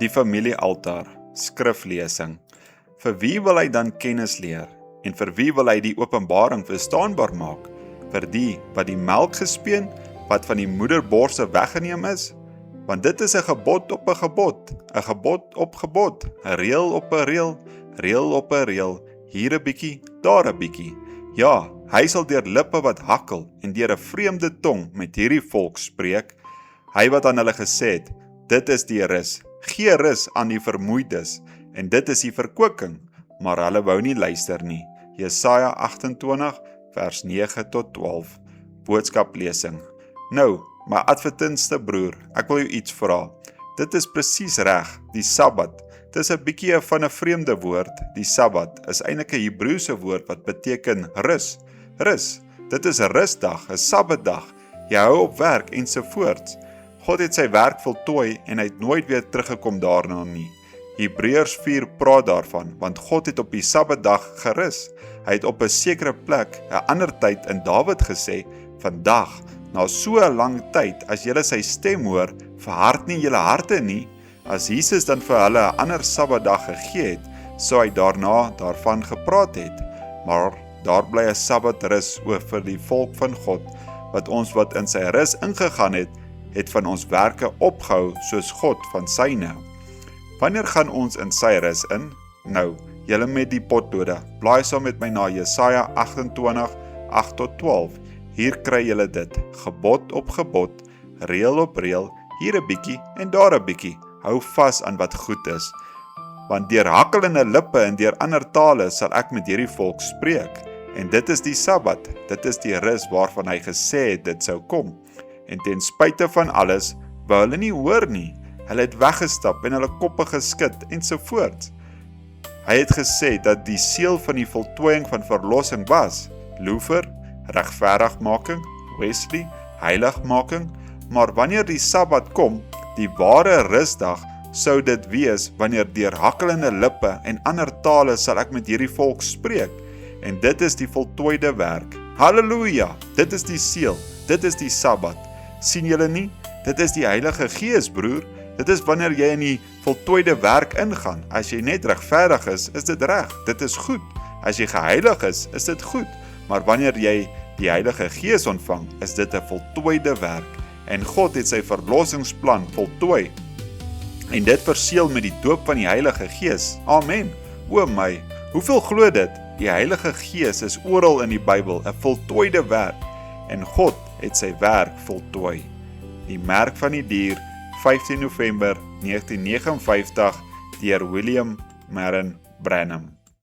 Die familiealtaar, skriflesing. Vir wie wil hy dan kennis leer? En vir wie wil hy die openbaring verstaanbaar maak? Vir die wat die melk gespeen, wat van die moederborse weggeneem is? Want dit is 'n gebod op 'n gebod, 'n gebod op gebod, 'n reël op 'n reël, reël op 'n reël, hier 'n bietjie, daar 'n bietjie. Ja, hy sal deur lippe wat hakkel en deur 'n vreemde tong met hierdie volk spreek. Hy wat aan hulle gesê het, dit is die rus, gee rus aan die vermoeides, en dit is die verkwikking, maar hulle wou nie luister nie. Jesaja 28 vers 9 tot 12, boodskaplesing. Nou, my adventiste broer, ek wil jou iets vra. Dit is presies reg, die Sabbat. Dit is 'n bietjie van 'n vreemde woord. Die Sabbat is eintlik 'n Hebreëse woord wat beteken rus. Rus, dit is 'n rusdag, 'n Sabbatdag. Jy hou op werk ensovoorts. God het sy werk voltooi en hy het nooit weer teruggekom daarna nie. Hebreërs 4 praat daarvan, want God het op die Sabbatdag gerus. Hy het op 'n sekere plek, 'n ander tyd in Dawid gesê, vandag, na so 'n lang tyd, as julle sy stem hoor, verhard nie julle harte nie. As Jesus dan vir hulle 'n ander Sabbatdag gegee het, sou hy daarna daarvan gepraat het. Maar daar bly 'n Sabbatrus oor vir die volk van God, wat in sy rus ingegaan het van ons werke opgehou soos God van syne. Wanneer gaan ons in sy rus in? Nou, julle met die potlode, blaai saam met my na Jesaja 28, 8 tot 12. Hier kry julle dit, gebod op gebod, reël op reël, hier 'n bietjie en daar 'n bietjie. Hou vas aan wat goed is. Want deur hakkelende lippe en deur ander tale sal ek met hierdie volk spreek. En dit is die Sabbat, dit is die rus waarvan hy gesê het dit sou kom. En ten spyte van alles, wou hulle nie hoor nie. Hulle het weggestap en hulle koppe geskit ensovoorts. Hy het gesê dat die seël van die voltooiing van verlossing was, Luther, regverdigmaking, Wesley, heiligmaking, maar wanneer die Sabbat kom, die ware rusdag, sou dit wees wanneer deur hakkelende lippe en ander tale sal ek met hierdie volk spreek, en dit is die voltooide werk. Halleluja, dit is die seël, dit is die Sabbat. Sien julle nie? Dit is die Heilige Gees, broer. Dit is wanneer jy in die voltooide werk ingaan. As jy net regverdig is dit reg, dit is goed. As jy geheilig is dit goed. Maar wanneer jy die Heilige Gees ontvang, is dit 'n voltooide werk. En God het sy verlossingsplan voltooi. En dit verseël met die doop van die Heilige Gees. Amen. O my, hoeveel glo dit? Die Heilige Gees is oral in die Bybel, 'n voltooide werk. En God het sy werk voltooi. Die merk van die dier, 15 November 1959, deur William Marion Branham.